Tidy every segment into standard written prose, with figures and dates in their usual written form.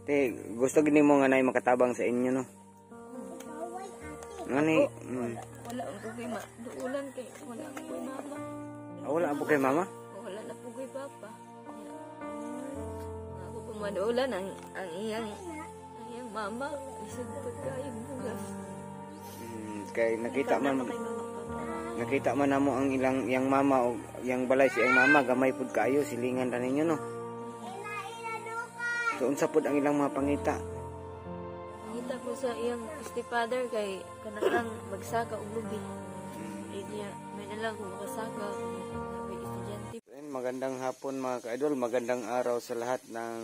Te, gusto gini mo nga na makatabang sa inyo, no? Ngani, Wala ang pugay duulan kay wala ang pugay mama. wala po kay mama? Wala na pugay papa. Ako pumadulan ang iyang mama. Isig pagkayang bugas. Kay nakita man namo ang iyang mama o iyang balay si iyang mama gamay pud kaayo silingan ra ninyo, no? So unsa pud ang ilang mga pangita? Kita ko sa iyang stepfather kay kanang magsaka og lubi. Iya, may nalang kung makasaka may estudyante. Magandang hapon mga ka-idol, magandang araw sa lahat ng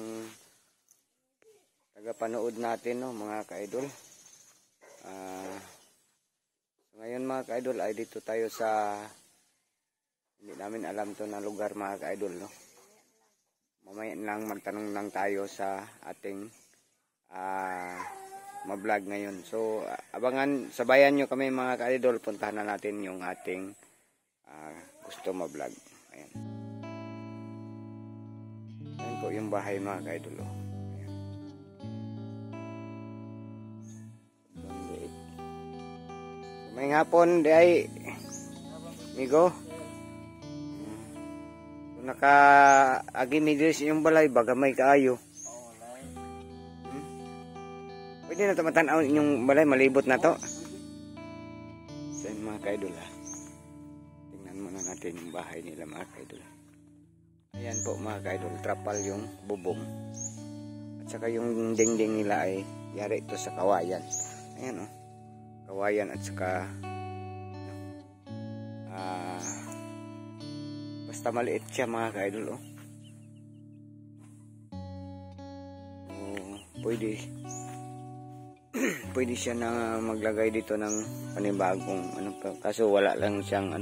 tagapanood natin, no, mga ka-idol. Ngayon mga ka-idol ay dito tayo sa hindi namin alam to na lugar mga ka-idol, no. Mamaya lang magtanong lang tayo sa ating ma-vlog ngayon. So abangan, sabayan nyo kami mga ka-idol, puntahan na natin yung ating gusto ma-vlog. Ayan. Ayan po yung bahay mga ka-idol, oh. Ayan. So, may hapon di ay migo. Naka-agimidis yung balay, bagamay kaayo. Pwede na ito matanaw yung balay, malibot na to. So yun mga ka-idol, tingnan muna natin yung bahay nila mga ka-idol. Ayan po mga ka-idol, trapal yung bubong. At saka yung dingding nila ay yari ito sa kawayan. Ayan o, kawayan at saka basta maliit siya mga ka-idol, oh. Pwede siya na maglagay dito ng panibagong kaso wala lang siyang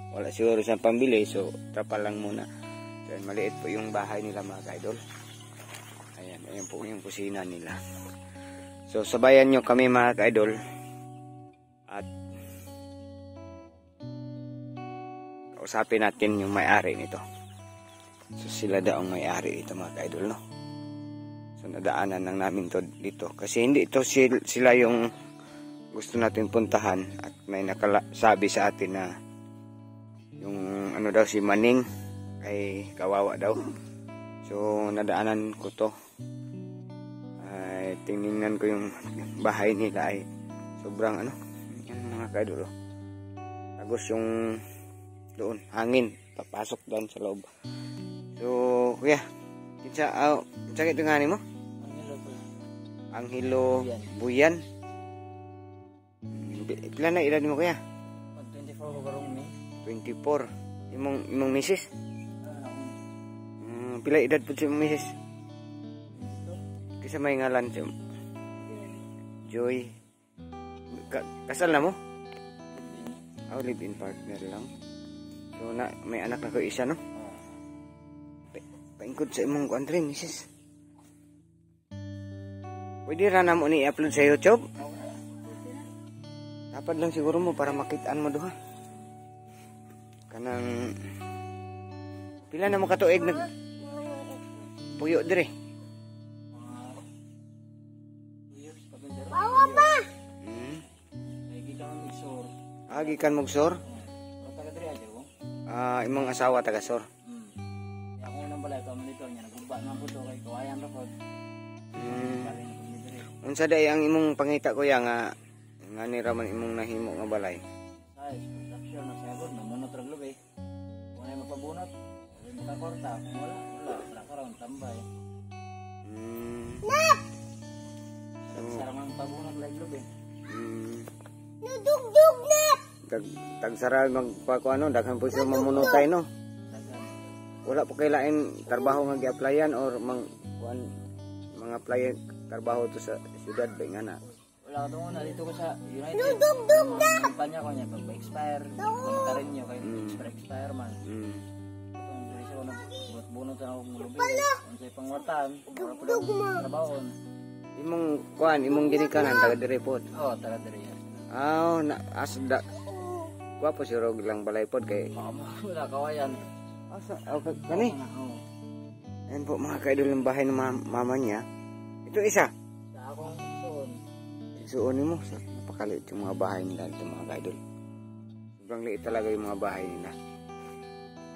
wala siguro siyang pambili, so trapal lang muna. So, maliit po yung bahay nila mga ka-idol. Ayan po yung kusina nila. So sabayan nyo kami mga ka-idol at usapin natin yung may-ari nito. So sila daw ang may-ari ito mga ka-idol, no. So nadaanan lang namin to dito kasi hindi ito sila yung gusto natin puntahan, at may nakasabi sa atin na yung daw si Maning ay kawawa daw. So nadaanan ko to, ay tingnan ko yung bahay nila ay sobrang yan mga ka-idol, oh. Tagos yung doon, hangin papasok doon sa loob. So kuya, kinsa sakit nga ni mo? Anghelo Buyan. Pila na edad mo kuya? 24 ko karong May. 24. Imong misis? Pila edad po si misis? Kisa may ngalan siya? Joy. Kasal na mo? Live-in partner lang. So may anak na ko isa, no? Paingkod sa imong country, misis. Pwede ra na mo ni i-upload sa YouTube? Dapat lang siguro mo para makitaan mo doha. Kanang pila na mo katuig nag puyo dire? Bawa ba? Gikan Mugsor? Taga diri aja ko. Imong asawa taga Sor. Ako nang balay ko dito nya nagugba man pud kay kawayan ra pod. Unsa day ang imong pangita kuya nga ni raman imong nahimo nga balay? Ay, production na sa abot, namunot ra lubi. Kung ay magpabunot, ay makakorta, kung wala ka raw tambay. Sarang ang pabunot like lubi. Nudugdug na. Tagsara magpakuano, daghan po siya mamunutay, no? Wala po kailain trabaho nga gi-applyan or mga applyan trabaho to sa syudad ba nga na? Wala ka tungo na dito ko sa United. Nudugdug na. Kampanya ko niya pag-expire. Kung tarin niyo kay expire man. Kung diri siya bunot na akong lubi. Kung sa'y pangwartaan, para po daw trabahoon. Imong ginikanan taga diri pod. Oo, taga diri. Asda. Gwapo si Rog lang balay pod kay wala kawayan. Kani? Ayan po mga ka-idol ng bahay ng mama niya. Ito isa. Sa akong suon. Suonin mo. Napakaliit yung mga bahay nila ito mga kaidol. Sobrang liit talaga yung mga bahay nila.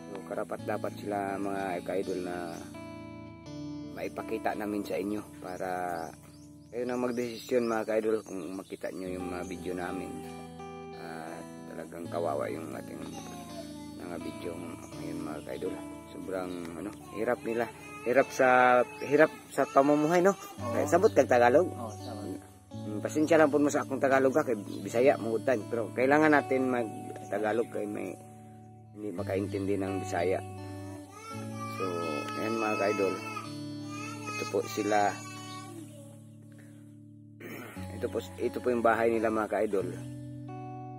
So karapat dapat sila mga kaidol na maipakita namin sa inyo para kayo na magdesisyon mga kaidol kung makita nyo yung mga video namin. Talagang kawawa yung ating mga video ngayon mga kaidol. Sobrang hirap nila. Hirap sa pamumuhay, no? Sabot kag Tagalog. Sabot. Pasensya lang po mo sa akong Tagalog ka kay Bisaya mugutan, pero kailangan natin mag Tagalog kay may hindi makaintindi ng Bisaya. So, ayan mga kaidol. Ito po sila. Ito po yung bahay nila mga kaidol.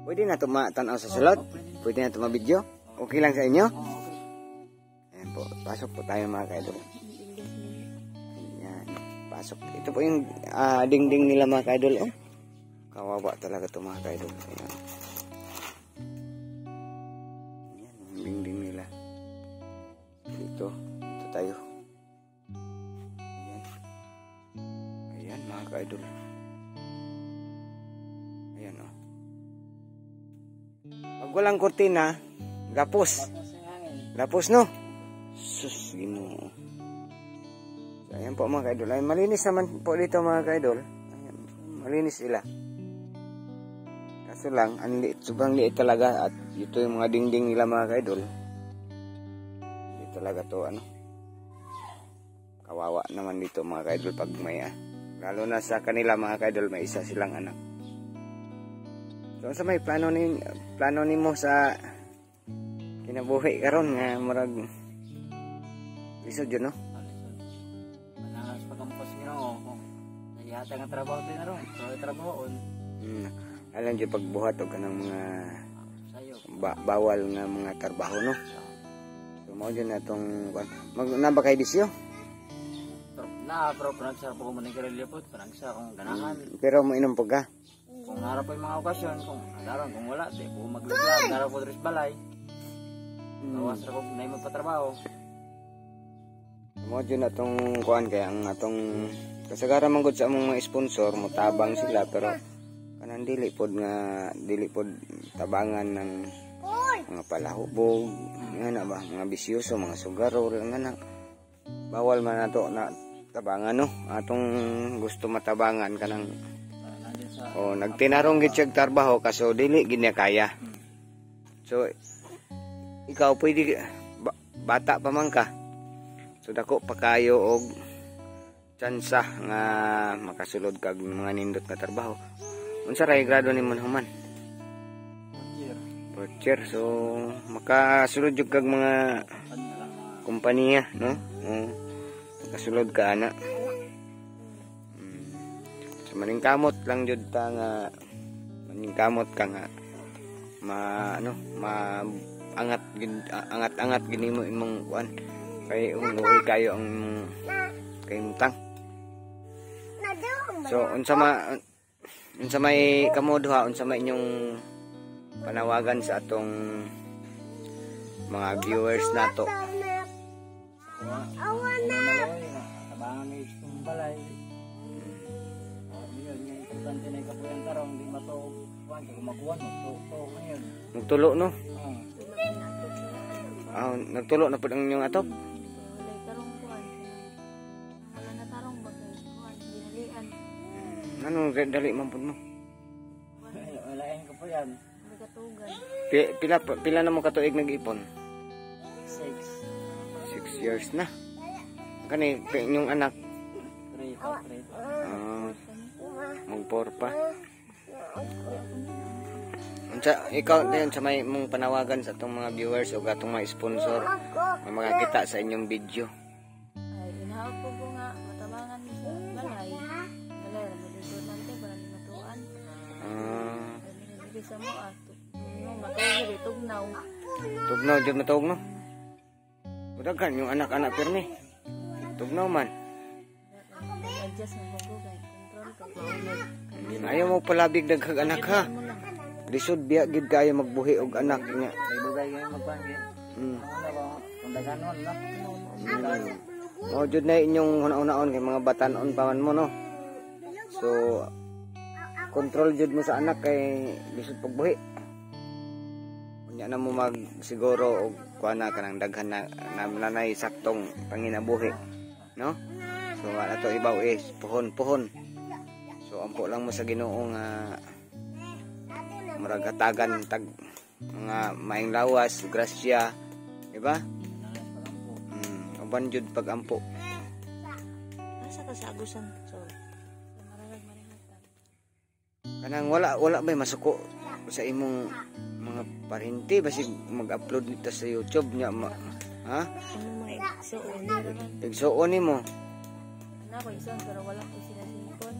Pwede na ito matanaw sa sulod? Pwede na ito ma-video? Okay lang sa inyo? Ayan po. Pasok po tayo mga kaidol. Ayan. Pasok. Ito po yung dingding nila mga kaidol. Oh. Kawawa talaga ito mga kaidol. Ayan. Ayan. Yung dingding nila. Dito tayo. Ayan. Ayan mga kaidol. Ayan o. Pag walang kurtina, gapos. Lapos no? Sus, Ginoo. So, ayan po mga kaidol. Ay, malinis naman po dito mga kaidol. Ayan, malinis sila. Kaso lang, ang liit, sobrang liit talaga. At ito yung mga dingding nila mga kaidol. Hindi talaga to kawawa naman dito mga kaidol pag may lalo na sa kanila mga kaidol, may isa silang anak. So sa may plano ni mo sa kinabuhi karon nga murag lisod yun, no? Manangas pagkampos Ginoo ko. Nagyata nga trabaho din na ron. So trabahoon. Alam dyan pagbuhat o kanang mga Sayo. bawal nga mga trabaho, no? So mo dyan na itong naba kay bisyo? Pero panagsara po ko manigarilyo po. Panagsara kong ganahan. Pero mo inom po ka? Kung narap po yung mga okasyon, kung wala, di po magluglag, narap po rin balay. Bawas na po na yung magpatrabaho. Mo dyan na itong kuhan kaya ang atong kasagara manggod sa among mga sponsor, mutabang sila pero kanang dili pod tabangan ng mga palahubog, nga ba, mga bisyoso, mga sugaro, nga na. Bawal man nato na tabangan, no? Atong gusto matabangan kanang nagtinarong gid siya trabaho kaso dili gid niya kaya. So ikaw pwede bata pa man ka. So dako pa kayo og tsansa nga makasulod kag mga nindot nga trabaho. Unsa ray grado nimo human? Fourth year. So makasulod jud kag mga kompanya, no? Makasulod ka ana. So maningkamot lang jud ta nga maningkamot ka nga angat gini mo imong kuan kay umuwi kayo ang kaimtang. So unsa may kamoduha, unsa may inyong panawagan sa atong mga viewers nato? Tabangan ni itong balay. Yun, yung importante na ikapuyan karong di matuog. Kuhan, kaya kumakuhan mo. Tuog ngayon. Nagtulo, no? Nagtulo na po ang inyong atop? Walay tarong kuan. Wala na tarong bagay. Kuan, dinalian. Anong dali man po mo? Wala yung kapuyan. May katugan. Pila na mo katuig nag-ipon? 6 years na. Kani inyong anak? 3. Mag-4 pa. Ikaw din sa may mong panawagan sa itong mga viewers o atong mga sponsor na makakita sa inyong video. Ay, inahaw po nga matabangan ni sa balay. Balay, ramidito natin para ni matuan. Ramidito sa mo matuan rin, tugnaw. Tugnaw, dyan matugnaw. Budagan yung anak-anak pirmi. Tugnaw man. Adjust mo magugay. Control ka. Maunod. Ayaw mo palabig daghag anak ha. Lisod biya gid kayo magbuhi og anak niya. May bugay ngayon magpangin. Ano ba? Kung daganon na. Mao jud na inyong una-unaon kay mga batanon pa man mo no. So control jud mo sa anak kay lisod pagbuhi. Unya na mo mag siguro og kuana kanang daghan na nanay saktong panginabuhi, no? So wala to ibaw is puhon-puhon. So ampo lang mo sa Ginoo nga murag hatagan tag mga maing lawas, grasya, di ba? Uban jud pag ampo. Asa ka sa agusan? So, maragag-marihatan. Kanang wala ba masuko sa imong mga parinti basig mag-upload nito sa YouTube nya ha? Ano mga igsoon naman? Igsuon nimo. Ana ko igsoon pero wala ko sila silikon.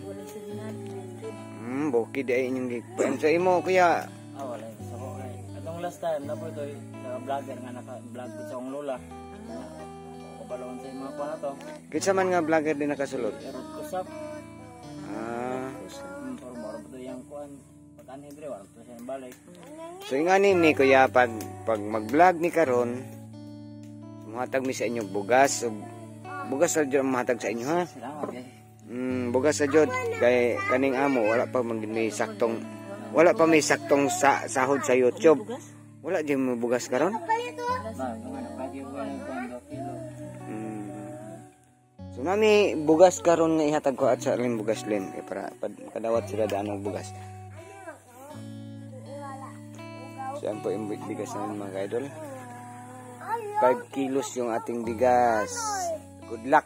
Wala sila Bukid ay inyong gigpan sa imo kuya. Wala sa ko kay atong last time na po ito vlogger nga naka-vlog sa akong lola. Balon sa mga kuha to. Kinsa man nga vlogger din nakasulod? Erod kusap. Moro to yang kuan. Pagkan hidre wala to siya balik. So ingani ni kuya pag mag-vlog ni karon, muhatag mi sa inyo bugas. Bugas sa jud mahatag sa inyo ha. Salamat eh. Bugas sa jud kay kaning amo wala pa may saktong sahod sa YouTube. Wala di mo bugas karon? So nami bugas karon nga ihatag ko at sa rin bugas len kay para kadawat sila daan og bugas. So yan po yung bigas namin mga idol. 5 kilos yung ating bigas. Good luck.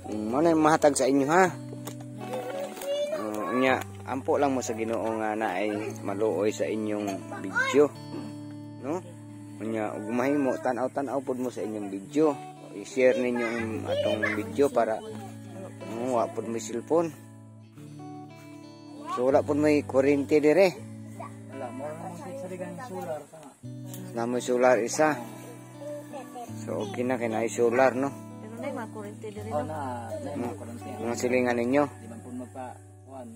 Muna yung mahatag sa inyo ha. Nya ampo lang mo sa Ginoo nga na ay maluoy sa inyong video. No? Nya ug mahimo tan-aw pod mo sa inyong video. I-share ninyo ang atong video para wa pod may cellphone. So wala pod may kuryente dire. Wala mo lang sa digang solar ka. Namo solar isa. So okay na kay na solar no. Pero na mga kurente dire Oh na mga kurente. Mga silingan ninyo. Di man pud magpa kuan.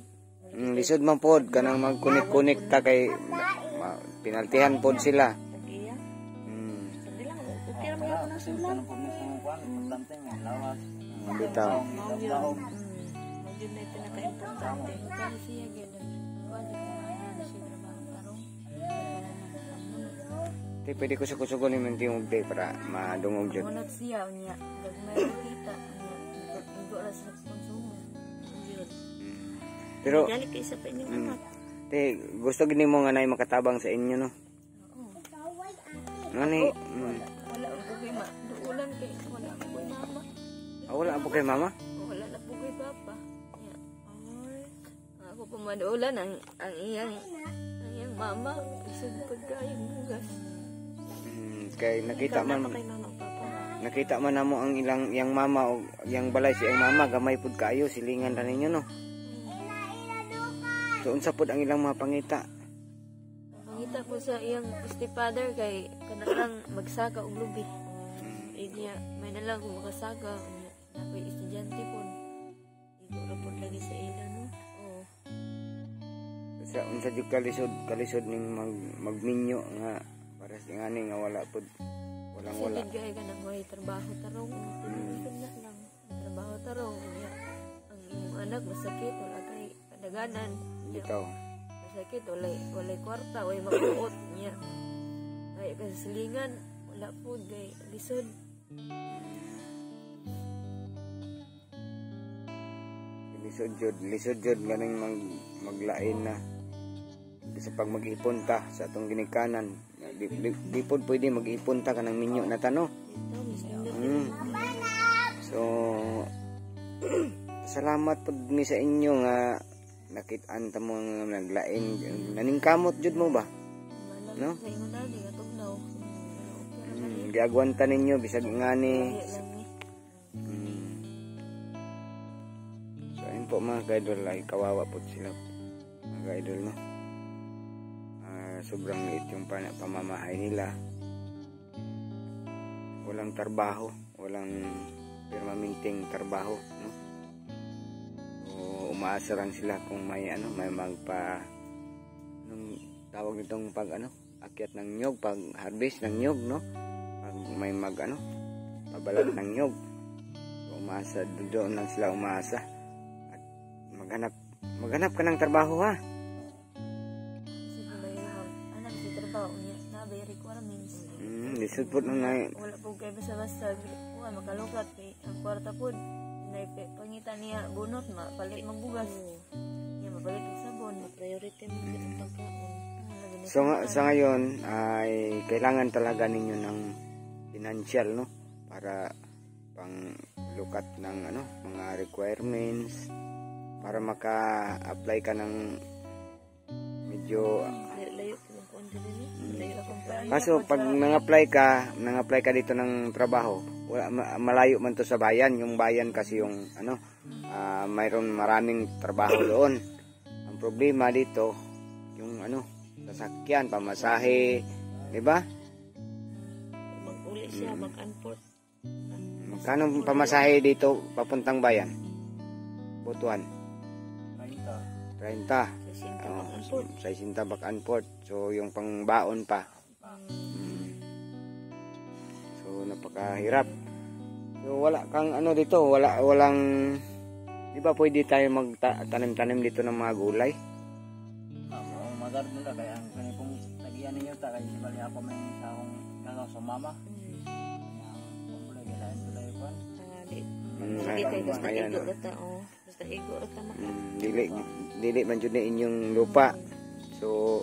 Lisod man pod kanang magkunik-kunik ta kay pinaltihan pod sila. Iya. Sabi lang okay ra mo na sila. Kanang pud mo kuan, importante nga lawas. Bitaw. Yun na yung pinaka-importante. Kaya siya gano'n. Kuha siya siya trabaho tarong. Di pwede ko suko-suko ni Mentingog day para madungog dyan. Munot siya niya. Gagmay kita. Igo ra sa konsumo. Pero Dali kay sa pa inyong anak. gusto gini mo nga na makatabang sa inyo no. Ngani Wala po kay ma. Duulan kay wala po kay mama. wala po kay mama? Wala na po kay papa. Ako po maduulan ang iyang mama. Isod pagkayang bugas. Kay nakita man kay mama papa. nakita man namo ang yang mama o yang balay si ang mama gamay pud kaayo silingan ra ninyo no. So unsa pud ang ilang mga pangita? Pangita po sa iyang stepfather kay kanang magsaka og lubi. Iya may na lang kung makasaga nakoy estudyante po. Igo ra pud lagi sa ila no. Oh. Sa unsa jud kalisod ning magminyo nga para sa ngani nga wala pud wala. Sige gay ka nang may trabaho tarong. Na lang. Trabaho tarong. Ang iyong anak masakit wala kay kadaganan. Bitaw. Masakit walay kwarta way makuot niya. Ay kasilingan wala pud kay lisod. Lisod jud ganing maglain na sa pag mag-ipon ta sa atong ginikanan. Di pod pwede mag-ipon ta kanang minyo na tano. So salamat pod mi sa inyo nga nakit-an ta mo nga naglain naningkamot jud mo ba? No? Giagwanta ninyo bisag ngani. So ayun po mga ka-idol ay kawawa po sila mga ka-idol no. Sobrang liit yung pamamahay nila. Walang trabaho, walang permanenteng trabaho, no? O umaasaran sila kung may magpa nung tawag nitong pag akyat ng nyog, pag harvest ng nyog, no? Pag may mag ano, pabalat ng nyog. So, umasa, doon lang sila umasa. At maghanap ka ng trabaho ha. Kasi bayo anak si trabaho niya na bay requirements. Lisod po nung Wala po kayo basta-basta makalukat kay ang kwarta po. Pangitan niya bunot mapalit magbugas. Niya mapalit og sabon, priority mo ang pagkaon. sa ngayon ay kailangan talaga ninyo ng financial, no, para pang lukat ng ano, mga requirements para maka-apply ka ng medyo layo ng konti din. Layo akong plan. kaso pag nang-apply ka dito ng trabaho, malayo man to sa bayan. Yung bayan kasi yung ano, mayroon maraming trabaho doon. Ang problema dito yung ano, sasakyan, pamasahe, di ba? Mag-uli siya, mag-unport. Magkano pamasahe dito papuntang bayan? Butuan 30. Sa Isinta Back-and-Forth. So yung pangbaon pa. So napakahirap. So wala kang ano dito, walang, di ba pwede tayo magtanim-tanim dito ng mga gulay? Magardo na kaya ang kanipong tagian ninyo ta kay bali ako may sa akong gagaw sa mama. Kung wala kailangan tulay ko. Hindi kayo basta igo rata basta igo rata Dili man jud na inyong lupa. So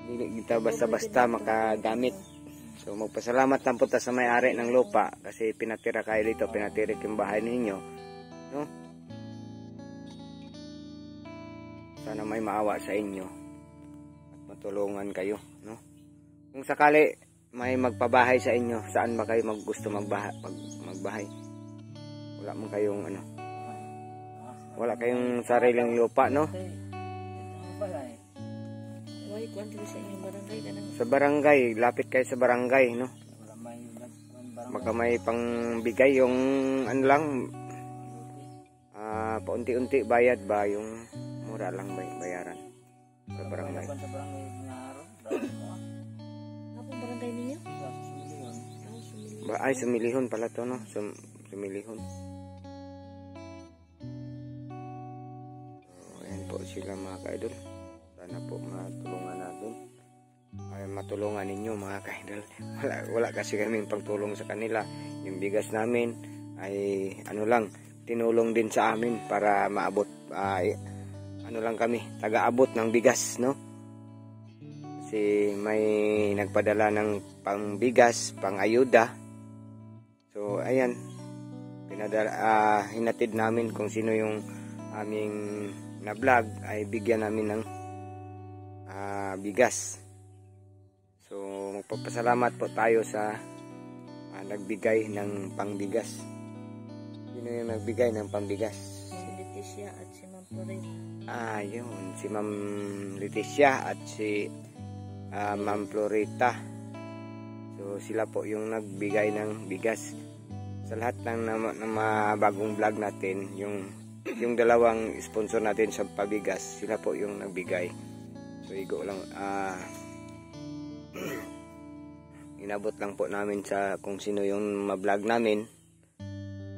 dili kita basta-basta makagamit. So magpasalamat lang po ta sa may-ari ng lupa kasi pinatira kayo dito, pinatirik yung bahay ninyo, no? Sana may maawa sa inyo at matulungan kayo, no? Kung sakali may magpabahay sa inyo, saan ba kayo gusto magbahay? Wala mo kayong ano, wala kayong sariling lupa, no? Why kwanto sa inyong barangay kanang Sa barangay, lapit kayo sa barangay, no? Baka may pangbigay yung ano lang, paunti-unti bayad ba, yung mura lang bayaran sa barangay. Ano pong barangay ninyo? Ay, Sumilihon pala to, no? Sumilihon. So, ayan po sila mga ka-idol. Sana po matulungan natin. Ay, matulungan ninyo mga ka-idol. Wala kasi kaming pagtulong sa kanila. Yung bigas namin ay ano lang, tinulong din sa amin para maabot. Ano lang kami, taga-abot ng bigas, no? Kasi may nagpadala ng pangbigas, pang-ayuda. So, ayan. Hinatid namin kung sino yung aming na-vlog ay bigyan namin ng bigas. So, magpapasalamat po tayo sa nagbigay ng pangbigas. Sino yung nagbigay ng pangbigas? Si Leticia at si Ma'am Florita. Yun. Si Ma'am Leticia at si Ma'am Florita. So, sila po yung nagbigay ng bigas. Sa lahat ng mga bagong vlog natin, yung dalawang sponsor natin sa pabigas, sila po yung nagbigay. So, igo lang, inabot lang po namin sa kung sino yung ma-vlog namin,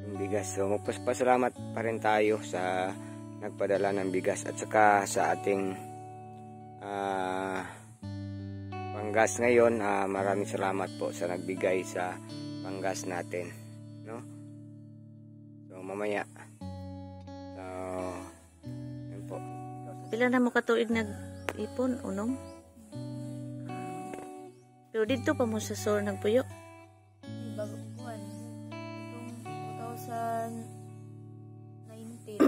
yung bigas. So, magpasalamat pa rin tayo sa nagpadala ng bigas at saka sa ating panggas ngayon. Maraming salamat po sa nagbigay sa panggas natin, no? So mamaya, so yun po. Pila na mo katuig nag-ipon, unom? Pero dito pa mo sa store nagpuyo? Bago kuwan. Itong 2019,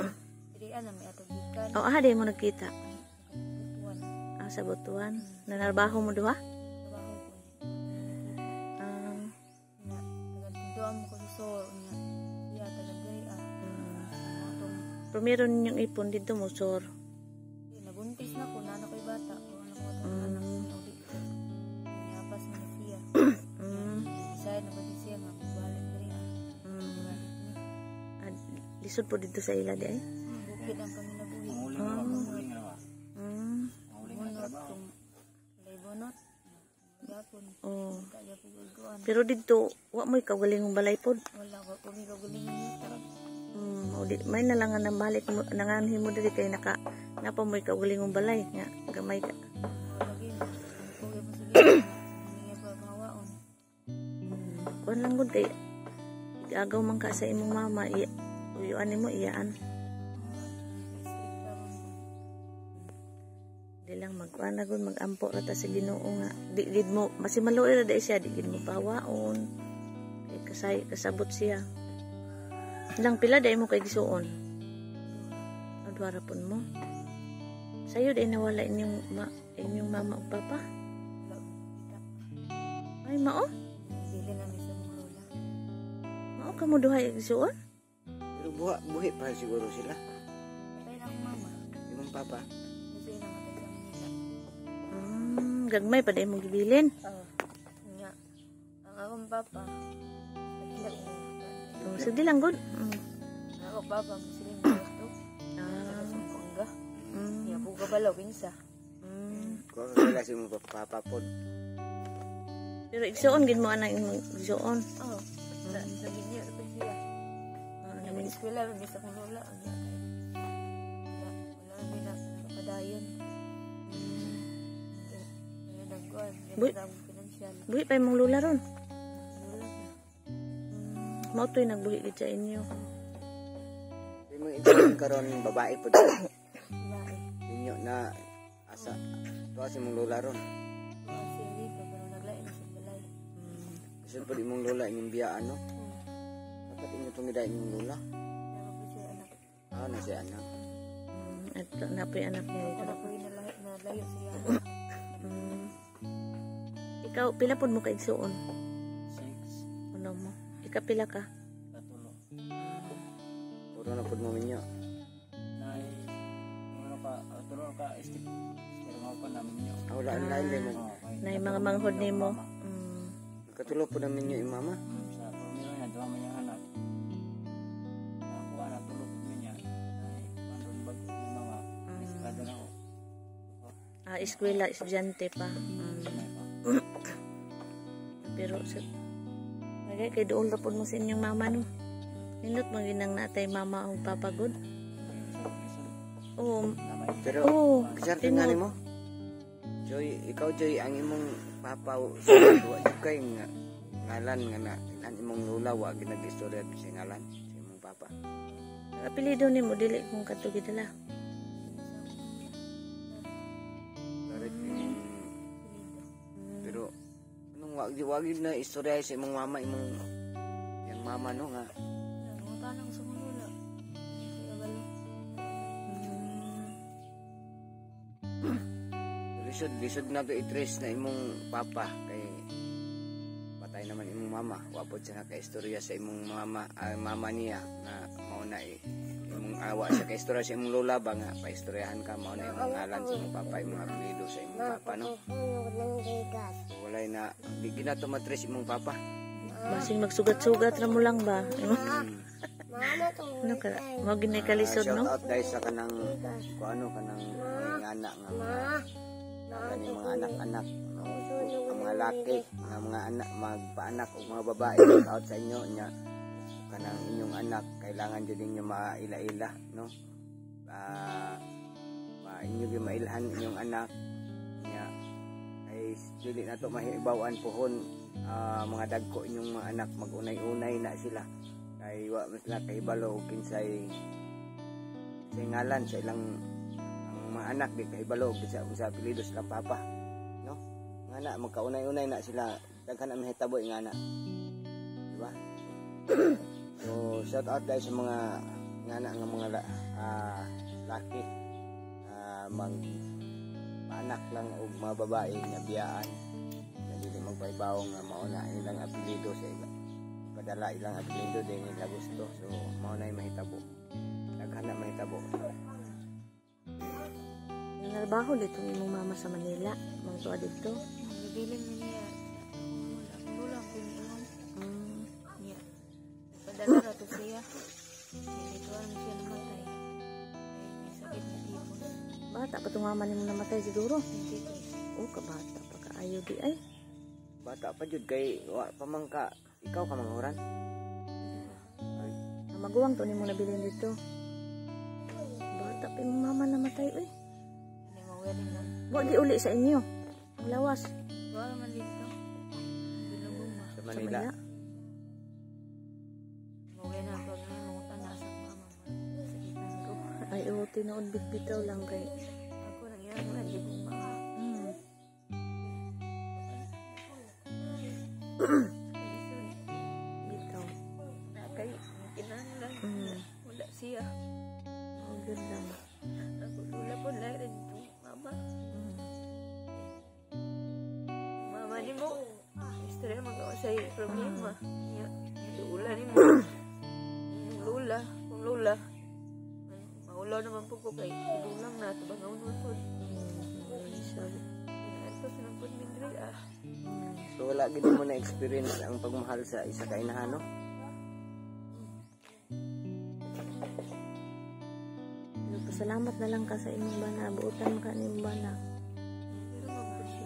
dirian na may atubikan. Di mo nagkita? Sa Butuan. Nanarbaho mo duha? Trabaho ko. Taga-tinduan mo ko sa store. Pero meron yung ipon dito mo, sor. Nabuntis na ko, nana ko'y bata. Anak ko dito. Niyapas mo na siya. Isaya na ba siya nga, balik na rin. Lisod po dito sa ila di ay? Bukid ang panginabuhi. Bunot. Kung lay bunot. Gapon. Oh. Kaya po gagawin. Pero dito, wa mo kaugalingong balay pod. Wala ko kung ikagulingan niya. Tarap. May nalangan na balik mo, nanganhin mo diri kay napa mo kaugalingong balay nga gamay ka. Lagi na. Kaya mo sige. Hindi pa mawaon. Kuan lang gud kay agaw man ka sa imong mama uyuan nimo iyaan. Di lang magkuan na gud magampo ra ta sa Ginoo nga di gid mo basi maluoy ra dai siya di gid mo pawaon. Kay kasabot siya. Ilang pila dai mo kay gisuon. Adwara pun mo. Sayo dai nawala inyong mama ug papa. Ay mao? Bili na mi sa mga lola. Mao ka mo duhay gisuon? Pero buhi pa siguro sila. Patay na akong mama. Imong papa. Kasi namatay sa Manila. Gagmay pa dai mo gibilin. Nga. Ang akong papa. Naghinag mo. Sige lang gud. Ang akong papa. Muslim na gusto. Sa Pangga. Niya po kabalaw. Pinsa. Kung sila si mong papa pod. Pero igsuon gid mo ana imong igsuon. Oo. Sa binyo. Sa siya. May eskwela. May sa kong lola. Wala may nakapadayon. May nagkuhan. May maraming pinansyal. Buhi pa imong lula ron. Lola na. Mao toy nagbuhi gid sa inyo. Imong ito karon babae pod. Babae. Ninyo na asa tuwa si mong lola ron. Kasi dito. Pero naglain na sa balay. Kasi pod imong lola inyong biyaan no. Dapat inyo tumida inyong lola. Naman po siya anak. Na si anak. At napoy anak niya dito. Anak ko yung nalayo siya. Ikaw pila pod mo ka igsuon? 6. Ano mo? Ika pila ka? Katulo. Puro na pod mo minyo. Nay, ano ka, tulo ka, pero nga pa namin yun. Wala ang lain din mo. Na yung mga manghod nimo. Katulo po namin yung mama. Sa pamilya niya, duha man yung anak. Ako, anak, tulo po niya. Ay, pandun bago ni mama. Eskwada na ako. Eskwela, estudyante pa. Pero sa bagay kay doon ra pod mo sa inyong mama no. Nindot mo ginang natay mama o papa good. Oo. Pero, kasar tinod. tingnan mo. Joy, ikaw Joy, ang imong papa sa duwa kay nga ngalan nga na ang imong lula wa ginag-istorya sa ngalan sa imong papa. Apelyido nimo dili kung katugid dala. Pero anong wagi na istorya sa imong mama imong yang mama no nga Mga tanang sa mga lola. Kaya balo. lisod na to itres na imong papa kay patay naman imong mama wapod siya naka-istorya sa imong mama niya na mao na imong awa sa ka-istorya sa imong lola ba nga paistoryahan ka mao na imong ngalan sa imong papa imong apelyido sa imong papa no walay na di gina to matres imong papa Basing magsugat-sugat ra mo lang ba? Ano ka? Mo ginay kalisod shout no? out guys sa kanang kanang anak nga kaning mga anak-anak no? Ang mga laki nga mga anak magpaanak o mga babae shout out sa inyo nya kanang inyong anak kailangan jud ninyo maila-ila no inyo gyud mailhan inyong anak nya ay dili nato mahibawan pohon mga dagko inyong mga anak magunay-unay na sila kay wa sila kahibalo og kinsay ngalan sa ilang ang mga anak di kahibalo og sa apelyido sa papa no nga na magkaunay-unay na sila daghan ang mahitabo nga na di ba so shout out guys sa mga nga na nga mga laki mag-anak lang og mga babae nga biyaan na dili magpaibaw nga mauna ilang apelyido sa ilang padala ilang apelyido din nila gusto so mauna ay mahitabo daghan na mahitabo Nalbaho dito imong mama sa Manila, mong tuwa dito. Bibiling na niya. Ang lola ko yung iwan. Niya. Padala na to siya. Dito ang siya namatay. May sakit na tipos. Bata pa itong mama nimo namatay siguro. 23. Oh, kabata pa kaayo di ay. bata pa jud kay wa pamangka ikaw ka manguran. Ang maguwang to nimo nabilin dito. Bata pa yung mama namatay oy. Hindi mo galing na. Wa di uli sa inyo. Ang lawas Wala man dito. Bilubong ba? Sa sa Manila. Manila. Mawala na ako ngayon mga tanas sa mama. Sakitan ko. Ay oo, tinuod bitaw lang kay. Ako nang yan mo hindi ko mga. Mm. Bitaw. Kay kinahanglan. Wala siya. Ang ganda. Ako lula po lahat rin po. Mama. Mama ni mo. Istorya magawa sa problema. Lula ni mo. Lula. Kung lula. Maulaw naman po ko kay ilulang na. Tabangaw nun po. Ito sinampod mindri So wala gid mo na experience ang pagmahal sa isa ka inahan no? Salamat na lang ka sa imong bana. Buutan ka ni imong bana. Pero po siya.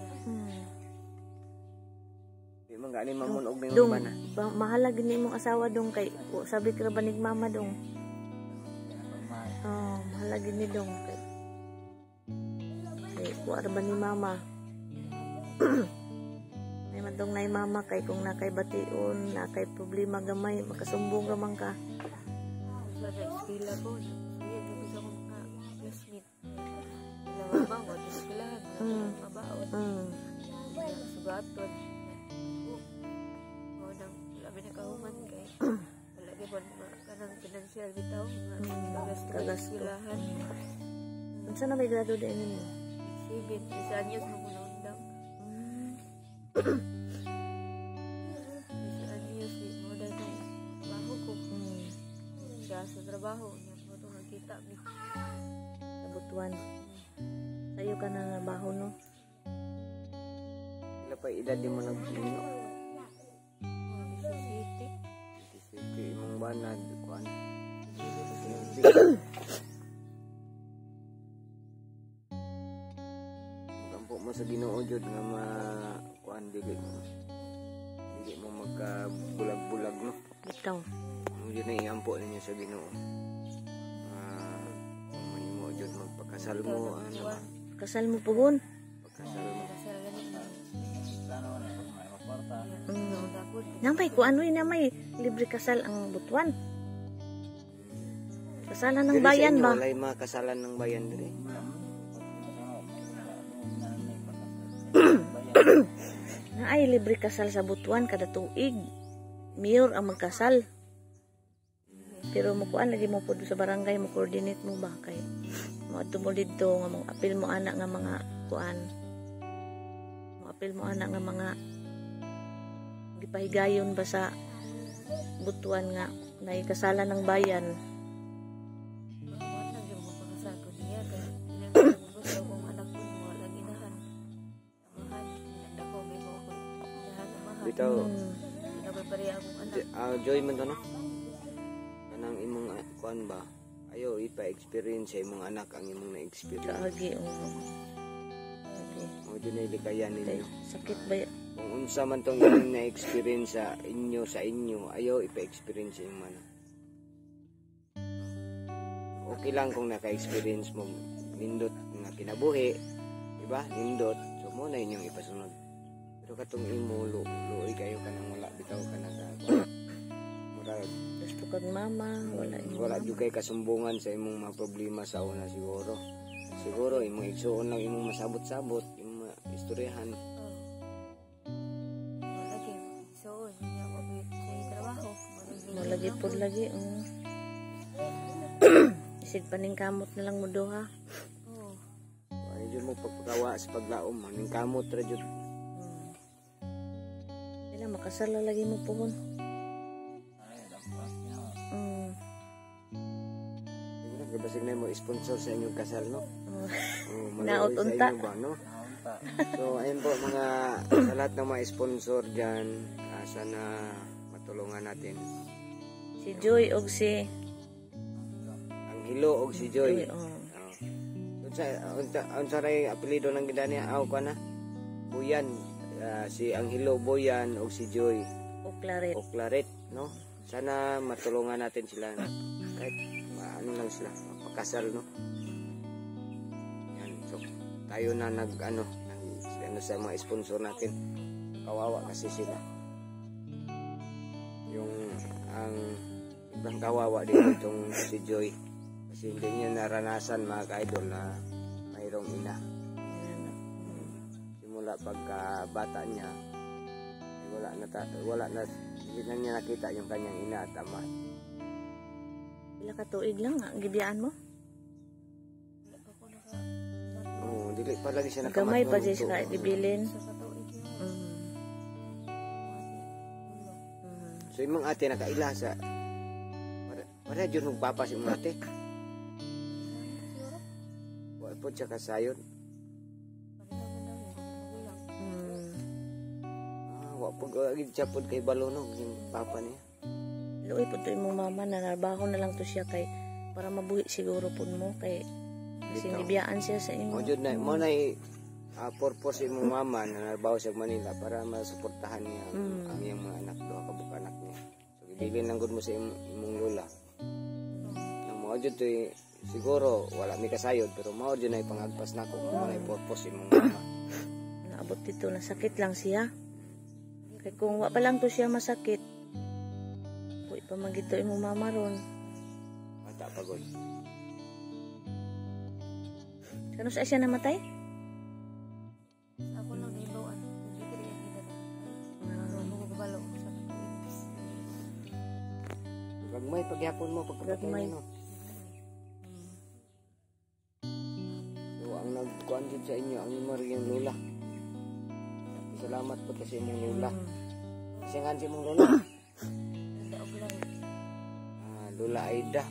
Di man gani mamunog ning Dong, bana. mahalag ni imong asawa dong kay sabi ka ba nig mama dong. Oh, mahalag ni dong kay. Kay kuha ba ni mama. May madong nay mama kay kung nakay bation, nakay problema gamay, makasumbong ka man ka. Sa eskwela po. Sige, gabi sa mga classmate. Ilang mama mo, sa eskwelahan. Mabaon. Sugaton. O nang labi na kahuman kay. Wala di ba kanang financial bitaw. Gagas eskwelahan. Unsa na may grado din ninyo? 7. Isa anyos mo muna undang. Isa anyos mo dahil ng trabaho ko. Siya sa trabaho. Niya mo itong nakita mi. Sa Butuan. Sayo ka na nabaho no? Ila pa edad di mo nagpino. Sa city. Sige imong bana kuan. Kampo mo sa Ginoo jud nga kuan dili mo magka-bulag-bulag no. Bitaw. Mo jud na iampo ninyo sa Ginoo. Kung mahimo jud magpakasal mo ano ba? Kasal mo pugon. Pagkasal mo. Kasal ganit na. Plano ko na pag may maporta. Tapos. Namay ko ano na may libre kasal ang Butuan. Kasalan ng Dili bayan sa inyo, ba? walay mga kasalan ng bayan dili. Na ay libre kasal sa Butuan kada tuig. Mayor ang magkasal. Pero mukuan lagi mo pud sa barangay mo coordinate mo ba kay mo mo didto nga mo apil mo anak nga mga kuan. Mo apil mo anak nga mga gipahigayon ba sa Butuan nga nay kasalan ng bayan. Wala yung mapakasal ko niya. Kaya ilang gusto kong anak ko wala ginahan. Amahan. Nagdako may ko ako. Ginahan amahan. Bitaw, Pinapapari akong anak. joy man to no. Kanang imong kuan ba? Ayo ipa-experience sa imong anak ang imong na-experience. Kaagi Mo jud na ilikayan ninyo. sakit ba Kung unsa man tong inyong na-experience sa inyo, ayo ipa-experience sa imong anak. Okay lang kung naka-experience mo nindot nga kinabuhi, di ba? Nindot, so mo na inyong ipasunod. Pero katong imo luoy kayo kanang wala bitaw ka na murag gusto kag mama wala jud kay kasumbungan sa imong mga problema sa una siguro. Siguro imong igsuon lang imong masabot-sabot, imong istoryahan. Lagi. So, niya ako sa trabaho. mo lagi pud lagi isig paning kamot na lang mo duha. Oo. Ay jud mo pagpakawa sa paglaom, maning kamot ra jud. Ila makasal na lagi mo puhon. Siguro basig na mo sponsor sa inyong kasal no. Naot unta. Sa inyo ba no? So ayun po mga sa lahat ng mga sponsor diyan, sana matulungan natin. Si Joy og si Ang Hilo og si Joy. oh. Unsa ray apelyido ng gidani aw ko na? Buyan. si Angelo Boyan o si Joy O Claret. o Claret, no? Sana matulungan natin sila na kahit ano lang sila, mapakasal, no? Yan, so tayo na ano sa mga sponsor natin. Kawawa kasi sila. Yung ang ibang kawawa din itong si Joy kasi hindi niya naranasan mga ka-idol na mayroong ina. Simula pagka bata niya wala na hindi na niya nakita yung kanyang ina at ama. Pila ka tuig lang ang gibiyaan mo? Oo, dili pa lagi siya Gamay pa nakamatulog. siya sa gibilin. So imong ate nakaila sa para jud magpapa si imong ate. Wa po siya kasayon. Wa po gid siya pod kay balonog yung papa niya. Luoy po to imong mama na narbaho na lang to siya kay para mabuhi siguro po mo kay kasi gibiyaan siya sa imo. Mo jud na mo na purpose imong mama na narbaho sa Manila para masuportahan niya ang iyang mga anak, duha ka buka anak niya. So gibilin lang gud mo sa imong lola. Na mo jud to siguro wala mi kasayod pero mao jud na ipangagpas nako mo na purpose imong mama. Naabot dito na sakit lang siya. Kay kung wa pa lang to siya masakit. Puy pa magito imong mama ron. Bata pagod. Kano sa siya namatay? Ako lang naibawan. Hindi ka rin kita na. Ano ko kabalo sa katuig. Gagmay pagyapon mo pagpapatay Gagmay. no. So ang nagkuan jud sa inyo ang imong ring lola. Salamat po kasi imong lola. Singan si imong lola. Nanda og lang. Lola Aida.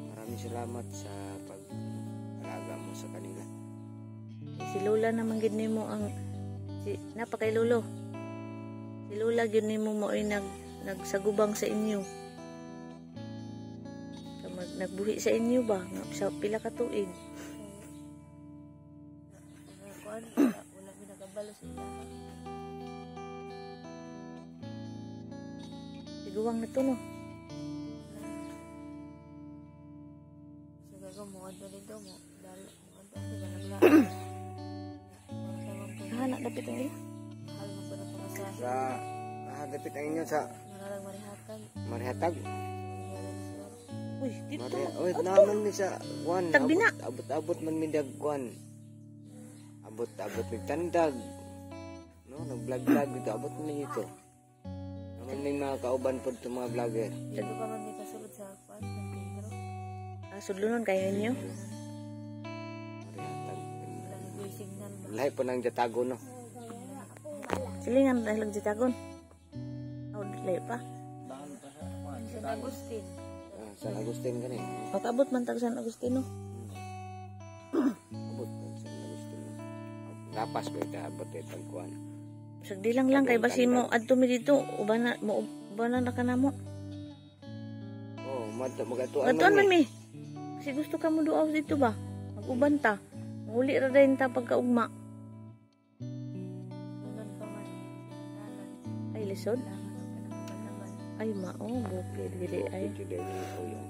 Maraming salamat sa pag-alaga mo sa kanila. Si Lola naman gid nimo ang napakay lolo. Si Lola gid nimo mo ay nagsagubang sa inyo. Nagbuhi sa inyo ba? Sa pila ka tuig. Kuan wala mi nakabalo sa ila. Siguwang na to no. Sige ko mo adto dito mo. Dalo mo adto sa naglaan. Hana dapit ang ila. Hal mo pa na pangasahe. Sa dapit ang inyo sa Maralang marihatag. Marihatag. Uy, dito. Oy, naman mi sa kwan. Tagbina. Abot man mi dag kwan. Abot mi tandag. No, nag-vlog dito. Abot mi dito. Naman may mga kauban po itong mga vlogger. Dito pa man may kasulod sa kuan. Sudlunon kayo ninyo. Marihatag. Wala nag signal ba. Lahi po ng Jatago, no? Silingan dahil nagsitagon. Oh, delay pa. Dahil pa sa kuan. San Agustin. San Agustin ka na eh. Pag-abot man tag San Agustino. Abot man San Agustin. Lapas ko ito, abot ito ang kuhan. Sagdi lang kay basi mo adto mi dito uban na kanamo. Oh, magatuan Adtuan man man mi. Kasi gusto ka mo duaw dito ba? Mag-uban ta. Uli ra dayon ta pagkaugma. Nunan pa man. Talan. Ay lisod. Kailangan ng panangkapalaman. Ay mao bukid dili ay. Ito din yung kuyan.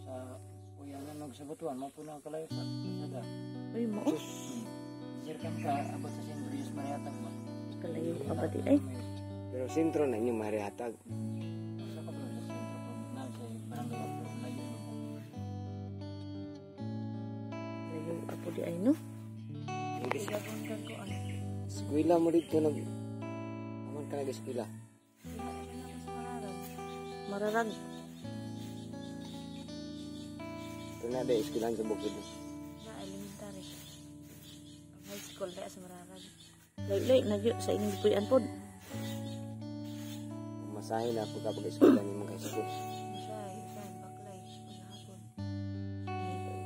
Sa kuya na nagsabutuan mo po na kalayo sa sada. Ay mao. Sir kan ka abot sa St. Luis Mariatag ba? Kalayo ka ba di ay. Pero sentro na inyo marihatag. Sa ka ba sa sentro po na sa barangay Apro layo. Kalayo apo di ay no. Hindi sa Gabon kang kuan. eskwela mo dito nag... Aman ka nag-eskwela. Mararag. Ito na dahil eskwelahan sa bukid. Na elementary. Ang high school dahil sa Mararag. Lay nagyo sa inyong puyan pod. Masahe na po kapag eskwela niyo mga school. Isay, baklay. Manahapon.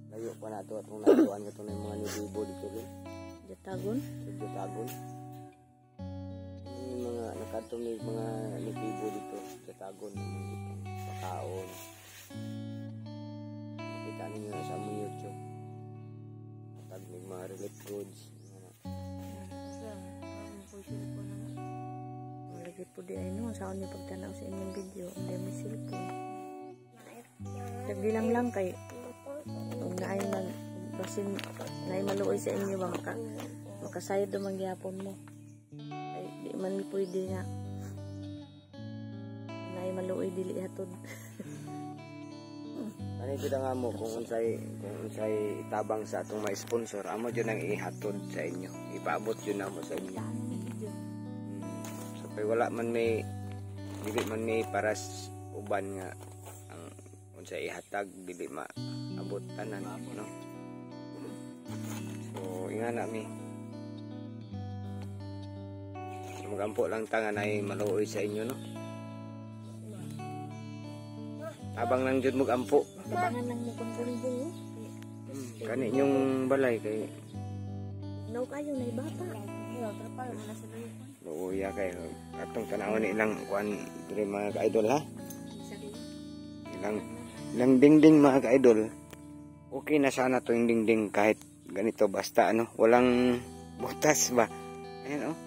Layo pa na ito at kung natuan ka ito ng mga nibibo dito rin. Jatagon. Sa Jatagon. Yung mga nakatumig mga nibibo dito. Jatagon. Pakaon. Makita makita ninyo na sa among YouTube. Tag mga relief goods. Lagi po di ay no, saan niyo pagtanaw sa inyong video, hindi may cellphone. Nagbilang lang kay kung naay basin naay maluoy sa inyo ba makasayod do mangyapon mo. Ay di man mi pwede nga. Naay maluoy dili hatod. Ano gid nga mo kung unsay itabang sa atong may sponsor, amo jud ang ihatod sa inyo. Ipaabot jud namo sa inyo. So kay wala man may dili man may paras uban nga ang unsay ihatag dili maabot tanan, no? So ingana mi. Magampo lang tangan ay maluoy sa inyo, no? Abang lang jud mo ampo. Tabangan lang mo kung bulbul. Kani yung balay kay No kayo na bata. luya kay atong tanawon ni ilang kuan diri mga ka-idol, ha. Ilang dingding mga ka-idol. Okay na sana to yung dingding kahit ganito basta ano, walang butas ba. Ayan oh.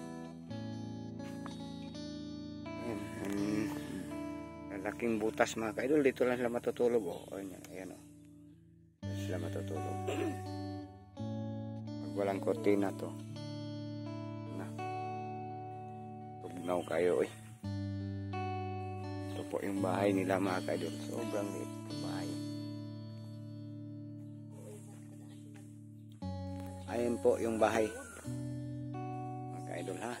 Laking butas mga ka-idol, dito lang sila matutulog oh. Ayan oh. Dito sila matutulog. Pag walang kortina to. Na. Tugnaw kayo eh. Ito po yung bahay nila mga ka-idol. Sobrang liit yung bahay. Ayan po yung bahay. Mga ka-idol, ha.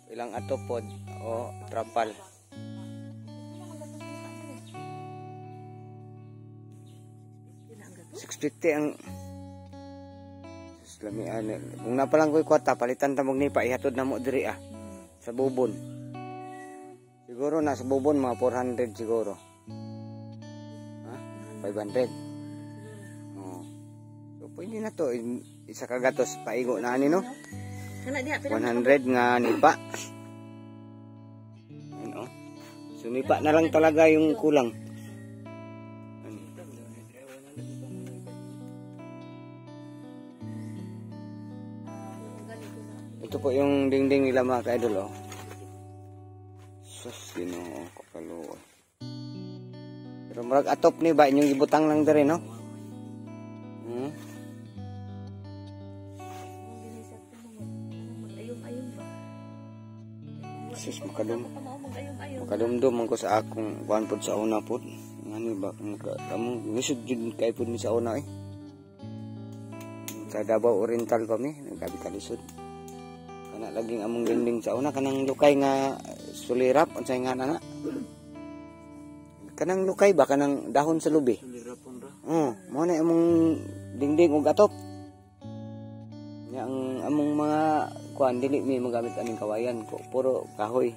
Ilang atop pod o trapal. $650 ang Islamian. Kung napalang ko'y kwarta, palitan tamog ni pa, ihatod na mo diri sa bubon. Siguro na sa bubon, mga 400 siguro. Ha? 500. Oh. So, pwede na to. Isa kagatos, paigo na no? 100 nga nipa. Ano? So nipa na lang talaga yung kulang. Ito po yung dingding nila mga ka-idol oh. Sus, Ginoo ko kaluoy. Pero murag atop ni ba inyong ibutang lang diri no? Sis makadumdum man ko sa akong kuan pod sa una pod. Ngani ba kamo gisud jud kay pod mi sa una eh. Sa Davao Oriental pa mi, nagkabikalisod. Kana laging among dinding sa una kanang lukay nga sulirap unsay nga na. Kanang lukay ba kanang dahon sa lubi? Sulirap ra. Mo na among dingding ug atop. Nya ang among mga kuan dili mi magamit aming kawayan ko, puro kahoy.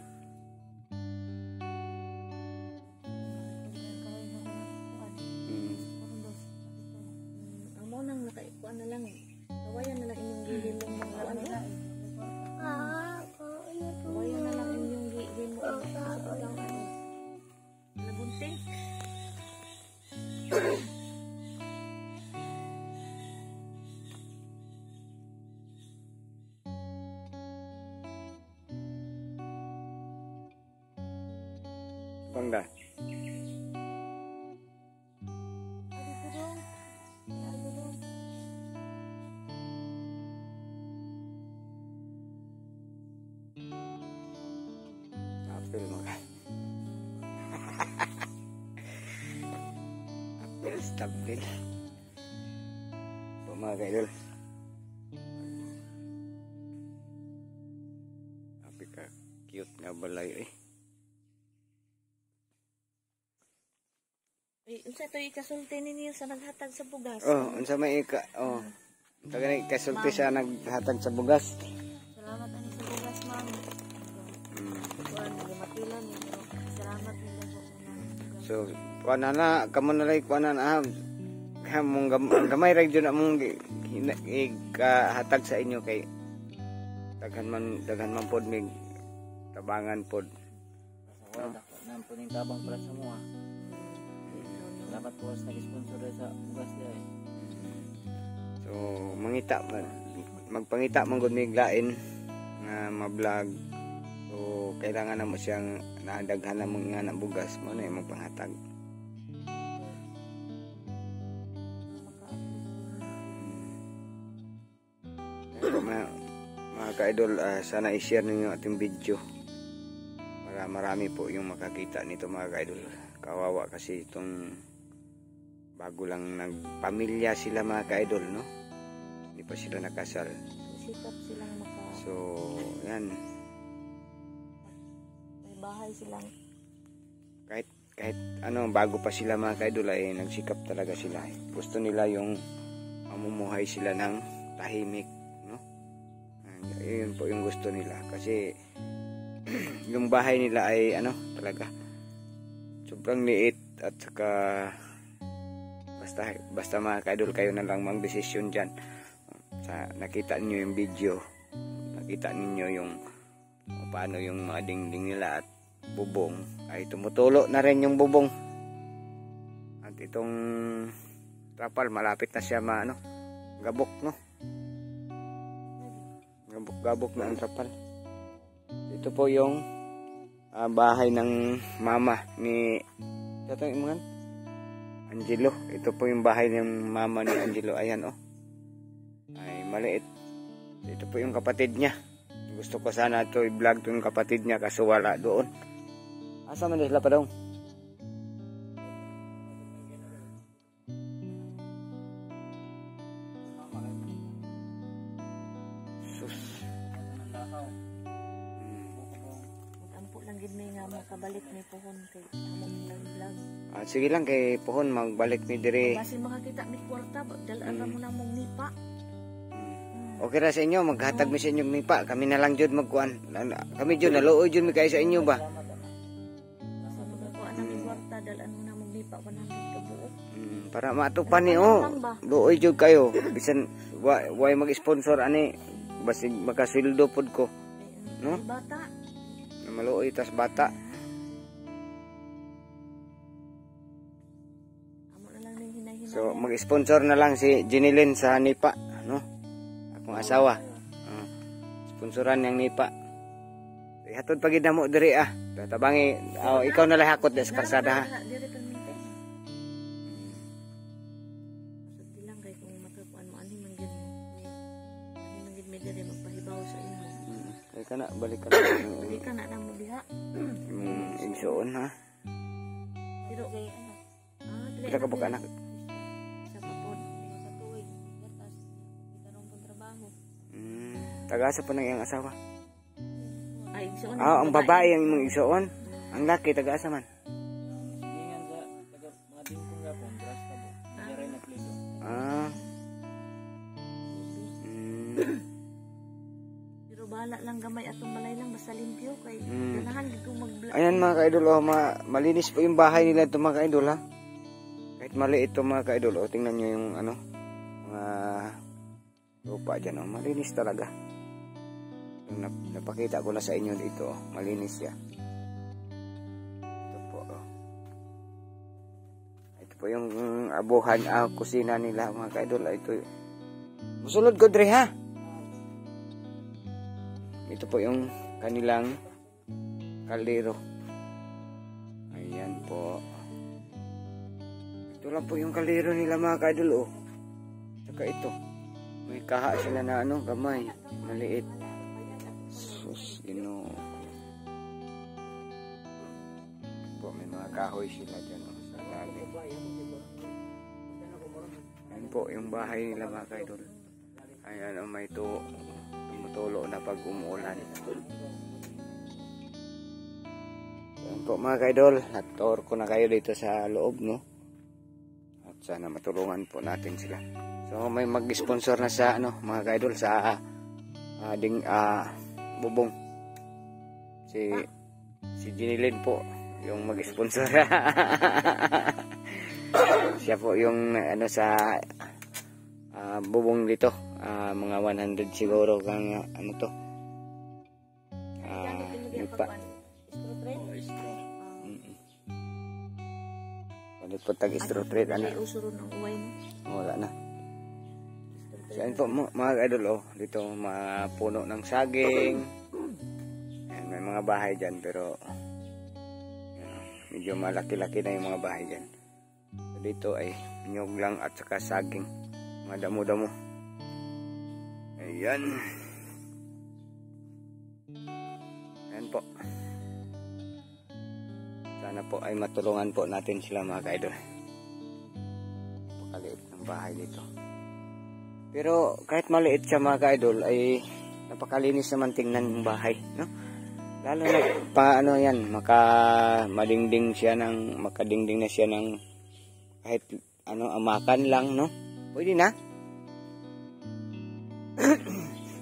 Amo nang kuan na lang. Kawayan na lang inyong gihilom mga ano. Kawayan na lang inyong gihilom mga nabunting. Bangga. Apel mga. Apel stabil. Po mga ka-idol. Apil ka cute nga balay eh. Unsa to ikasulti ninyo sa naghatag sa bugas? Unsa may tagani kasulti sa naghatag sa bugas. Salamat ani sa bugas, ma'am. Kuan nagamakilan ninyo. Salamat ninyo po muna. So, kuan na kamo na lay kuan na kamong gamay ra jud among ikahatag sa inyo kay daghan man pod mig tabangan pod. Wala nang puning tabang para sa mga. Dapat po sa nag-sponsor sa bugas niya eh. So magpangita man gud mig lain nga ma-vlog. So kailangan na mo siyang nadaghan na mong nga bugas mo na magpanghatag. Mga ka-idol, sana i-share ninyo ating video para marami po yung makakita nito mga ka-idol. Kawawa kasi itong bago lang nagpamilya sila mga ka-idol, no? Hindi pa sila nakasal. Sikap silang So, yan. may bahay silang. Kahit ano, bago pa sila mga ka-idol ay nagsikap talaga sila. Gusto nila yung mamumuhay sila ng tahimik, no? Yun po yung gusto nila. Kasi yung bahay nila ay ano, talaga sobrang liit at saka basta mga ka-idol kayo na lang mang-desisyon dyan. Nakita niyo yung video, nakita ninyo yung paano yung mga dingding nila at bubong ay tumutulo na rin yung bubong. At itong trapal malapit na siya gabok, no? Gabok na ang trapal. Ito po yung bahay ng mama ni Angelo. Ito po yung bahay ng mama ni Angelo. Ayan, oh. Ay maliit. Ito po yung kapatid niya. Gusto ko sana ito i-vlog yung kapatid niya kaso wala doon. Asa man sila pa daw? Sus. Mag-ampo lang gid may nga makabalik may pohon kay among lang vlog. Sige lang kay pohon magbalik mi dire. Kasi makakita mi kwarta dalan ra mo na mong nipa. Okay ra sa inyo maghatag mi sa inyong nipa. Kami na lang jud magkuan. Kami jud naluoy jud mi kay sa inyo ba. Sa mga kuan mi kwarta dalan mo na mong nipa 100 ka buok. Para matupan ni luoy jud kayo. Bisan way mag-sponsor ani basi makasweldo pod ko. No? Bata. Maluoy tas bata. Amo na lang ning hinay-hinay. So mag-sponsor na lang si Jenilyn sa nipa, no? Akong asawa. Sponsoran yang nipa. Ihatod pagid na mo diri Tatabangi ikaw na lang hakot sa kalsada ha. Dire ka minte. Sa dilang kay kung makakuan mo ani man gid. Ani man gid may dire magpahibaw sa imo. Kaya ka na, balik ka na. Dili ka na nang mo diha. Igsoon ha. Pero kay dili Kita ka ba anak? sa papod. Sa tuig, gatas, itarong pong trabaho. Tagasa pa ng iyang asawa. Ay, igsoon. Ang babae ang imong igsoon. Ang laki tagasa man. Ingan sa mga dingkong gapon, dress ka po. Diray na plido. Pero bahala lang gamay atong malay lang basta limpyo kay ganahan gid ko mag-vlog. Ayan mga ka-idol, malinis po yung bahay nila ito mga ka-idol ha. Kahit maliit ito mga ka-idol, tingnan nyo yung mga lupa dyan, malinis talaga. Yung napakita ko na sa inyo dito, malinis siya. Ito po. Ito po yung abuhan, kusina nila mga ka-idol. Ito, musulod ko dre ha. Ito po yung kanilang kaldero. Ayan po. Ito lang po yung kaldero nila mga ka-idol. Saka ito. May kaha sila na gamay. Maliit. Sus, Ginoo. Po, may mga kahoy sila dyan sa lalim. Ayan po yung bahay nila mga ka-idol. Ayan may tumutulo na pag umuulan. Ayan po mga ka-idol, nag-tour ko na kayo dito sa loob, no? At sana matulungan po natin sila. So may mag-sponsor na sa mga ka-idol sa bubong. Si Jenilyn po yung mag-sponsor. Siya po yung sa bubong dito. Mga 100 siguro kang nipa. Hindi po tag-straw treat, ano? Ay, usuron ang uway no. Wala na. So, ayun po, mga idol, oh. Dito, mga puno ng saging. Ayan, may mga bahay dyan, pero medyo malaki-laki na yung mga bahay dyan. So, dito ay nyog lang at saka saging. Mga damo-damo. Ayan. Ayan po. Sana po ay matulungan po natin sila, mga ka-idol. Napakaliit ng bahay dito. Pero kahit maliit siya, mga ka-idol, ay napakalinis naman tingnan yung bahay, no? Lalo na paano yan, makadingding na siya ng kahit ano, amakan lang, no? Pwede na.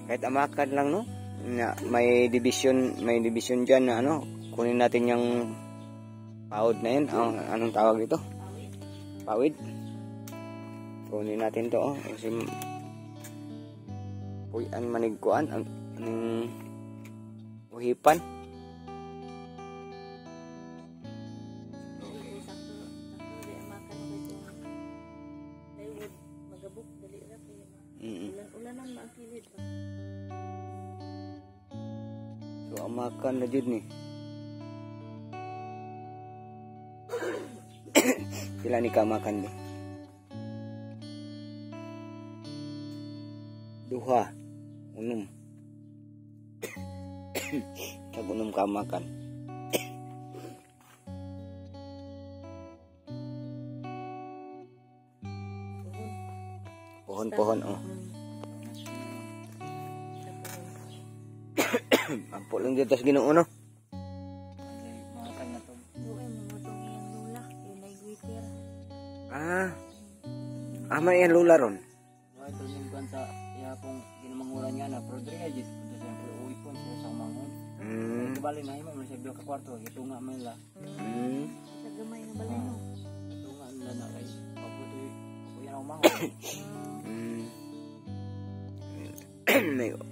Kahit amakan lang, no? Na may division diyan na ano, kunin natin yung pawid na yun. Anong tawag dito? Pawid. Kunin natin to, oh. Kasi puyan manigkuan ang uhipan. So amakan na jud ni. Sila ni kamakan ni. Duha, unum. Kag-unum kamakan. Pohon-pohon, oh. Ampo lang dito sa Ginoo, no? May yan lula ron. Ito yung kanta, iya pong ginamangura niya na, pero diri ay dito, siyempre uwi po siya sa mangon. Kabali na mo siya biyo ka kwarto, ito nga man la. Sa gamay na balay mo. Ito nga nila na kay, ako yan ang mangon.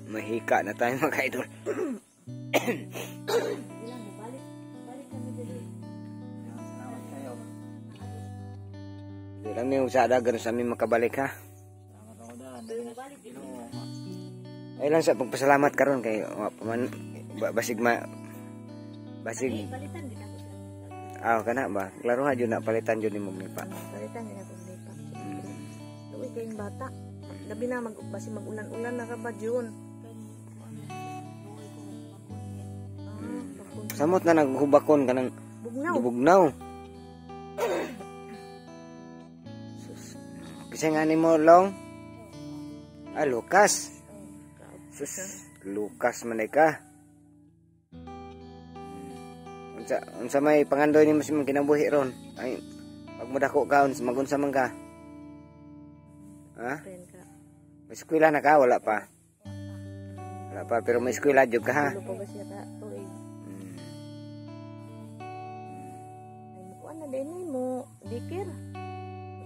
May hika na tayo, mga ka-idol. Salamat kayo. Di lang yung sada, ganun sa amin makabalik, ha? Salamat ako daan. Ay lang sa pagpasalamat karon kay basig Palitan din ako sa. kana ba? Klaro ha jud na palitan jud nimo ni pa. Palitan din ako lipa. Luwi kayong bata. Labi na mag-ulan-ulan na ka ba June? Samot na naghubakon kanang Bugnaw. bugnaw. Sus. Kasi nga nimo long. Lukas. Sus, Lukas man ka. Unsa may pangandoy nimo sa mga kinabuhi ron? Ay, pag modako ka magunsa man ka. Ha? May eskwela na ka? Wala pa. Wala pa, pero may eskwela jud ka, ha? Ano pa ba siya ta? Tuig. Ay, mukuan na din mo. Dikir.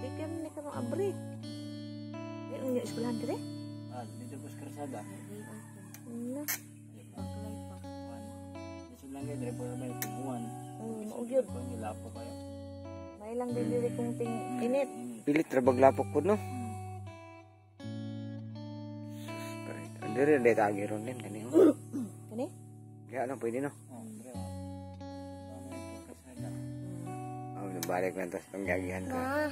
Dikir na ka ng abri. Ay, ang yung eskwelahan dire? Dito po sa Karsada. Ano? Dito lang kayo, dire po na may tumuan. Maugyod. Kung nilapo kayo. May lang din diri kong init. Pilit trabag lapok po, no? Dire de tagi ron din kani. Kani? Ya ano pwede no? Dire. Karsada. Balik na tas panggagihan ka.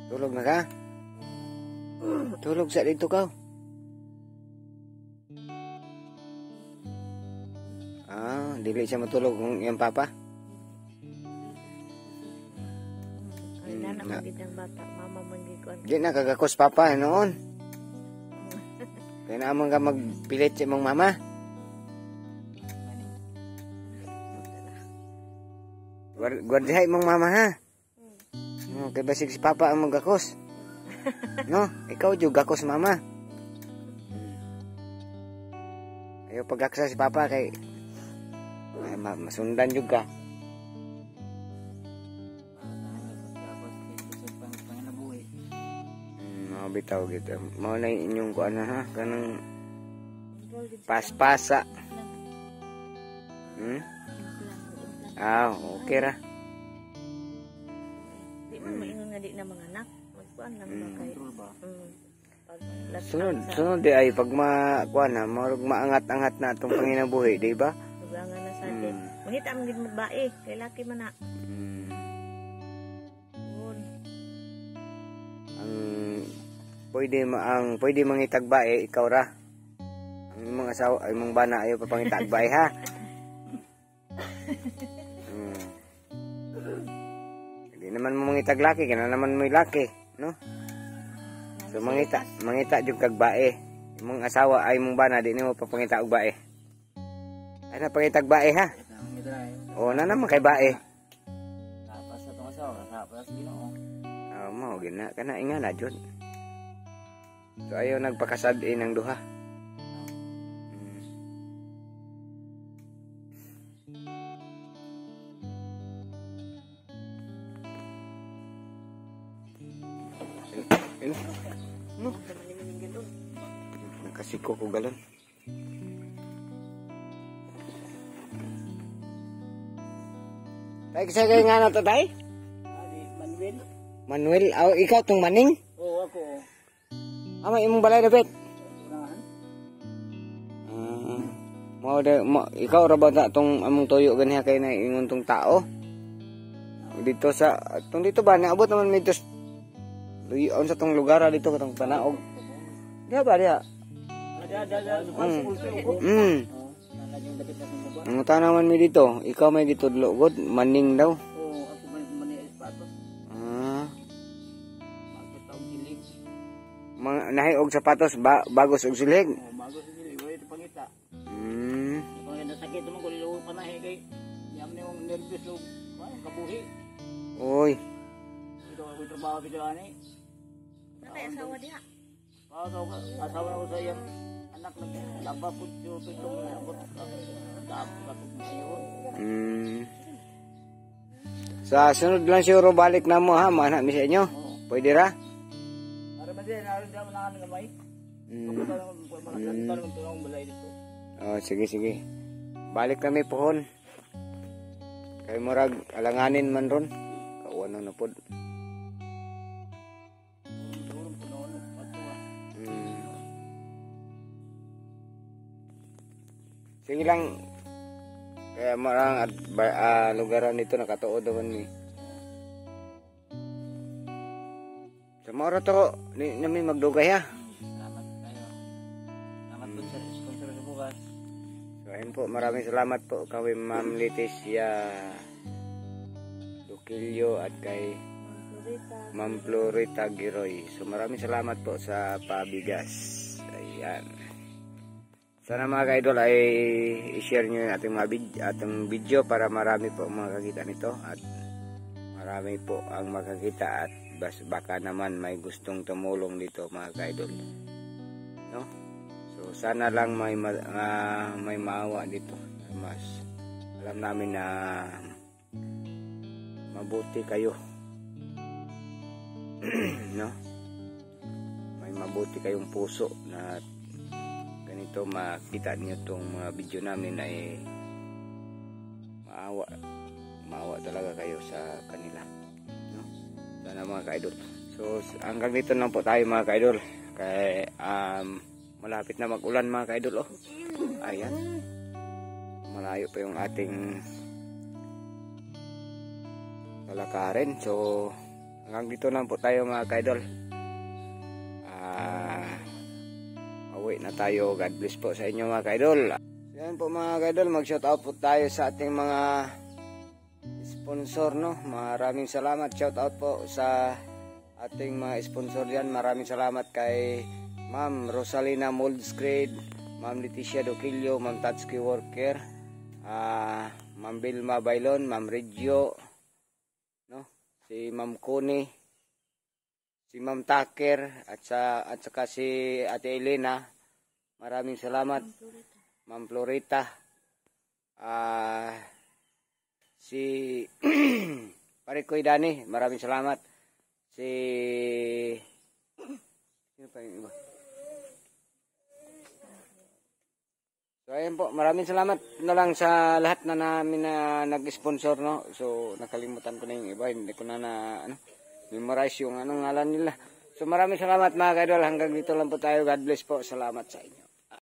Tulog na ka? Tulog sa dito ka. Dili siya matulog kung yung papa. Ay, nana magid ang bata. Mama manggikuan. Di na kagakos papa noon. Kaya naman ka magpilit sa imong mama. Guardihay imong mama, ha? No, kay basig si papa ang magakos. No, ikaw jud gakos mama. Ayaw pagaksa si papa kay ay masundan jud ka. Bitaw gitu. Mao na inyong kuan ha kanang paspasa. Hmm? Implant. Okay ra. Di man maingon nga di na mga anak. Magkuan lang ba kay. Control ba? Pag last Sunod di ay pag kuan na maangat-angat na itong panginabuhi, di ba? lugangan na sa atin. Mangita man gid magbae kay laki man na. Yun. Ang pwede mangitag bae ikaw ra. Ang mga asawa ay mong bana ayo pa pangitag bae ha. Hindi naman mo mangitag laki, kana naman mo laki, no? So mangita jud kag bae. Imong asawa ay mong bana di nimo pa pangita og bae. Ay na pangitag bae ha. O na naman kay bae. Tapos sa itong asawa, tapos sa Ginoo. Mao gina kana inga na jud. So ayaw nagpakasad-in ng duha. No. Nakasiko ko galon. Tay kasi kay nga na to tay? Manuel? Manuel, ikaw tong maning? Oo, ako. Ama imong balay dapat. Unahan? Ikaw ra ba ta tong among tuyo ganiha kay na ingon tong tao? Dito sa dito ba naabot naman may tos luyon sa tong lugar dito katong panaog. Diha ba diha? Ang tanaman mi dito, ikaw may gitudlo god maning daw. Oo, ako mani sapatos. Magkataog gilig. Nahiog sapatos bagos og silig. Oo, bago sa gilig, wala ito pangita. Kung nasakit mo ko lilo panahe kay yam ni yung nervous lo, kabuhi. Oy. Ito ako trabaho dito ani. Natay asawa diha. Asawa ko sa iyang anak nagtaba po dito abot Sa sunod lang siguro balik na mo ha, mana mi sa inyo. Pwede ra? Para ba din narin daw na kanang gamay. Tulong balay dito. Oh, sige. Balik kami pohon. Kay murag alanganin man ron. Kauwan na pod. Sige lang. Kaya marang lugaran nito nakatuod naman ni. Sa mora to, namin magdugay ha. Salamat kayo. Salamat po sa sponsor sa bukas. So ayun po, maraming salamat po kay Ma'am Leticia Duquillo at kay Ma'am Florita Giroy. So maraming salamat po sa pabigas. Ayan. Sana mga ka-idol ay i-share nyo yung ating video para marami po makakita nito at marami po ang makakita at baka naman may gustong tumulong dito mga ka-idol, no? So sana lang may maawa dito. Mas alam namin na mabuti kayo. No? May mabuti kayong puso na ganito makita niyo tong mga video namin ay maawa talaga kayo sa kanila, no? Sana mga ka-idol. So hanggang dito lang po tayo mga ka-idol kay malapit na mag-ulan mga ka-idol. Oh, ayan, malayo pa yung ating lalakarin. So hanggang dito lang po tayo mga ka-idol. Uwi na tayo. God bless po sa inyo mga ka-idol. Yan po mga ka-idol, mag-shout out po tayo sa ating mga sponsor, no? Maraming salamat. Shout out po sa ating mga sponsor diyan. Maraming salamat kay Ma'am Rosalina Moldsgrade, Ma'am Leticia Duquillo, Ma'am Tatsuki Worker, Ma'am Vilma Bailon, Ma'am Regio, no? Si Ma'am Kuni, si Ma'am Taker at saka si Ate Elena. Maraming salamat. Ma'am Florita. Si Parikoy Dani, maraming salamat. Sino pa yung iba? So ayan po. po. Maraming salamat na lang sa lahat na namin na nag-sponsor, no. So nakalimutan ko na yung iba, hindi ko na memorize yung anong ngalan nila. So maraming salamat mga kaidol. Hanggang dito lang po tayo. God bless po. Salamat sa inyo.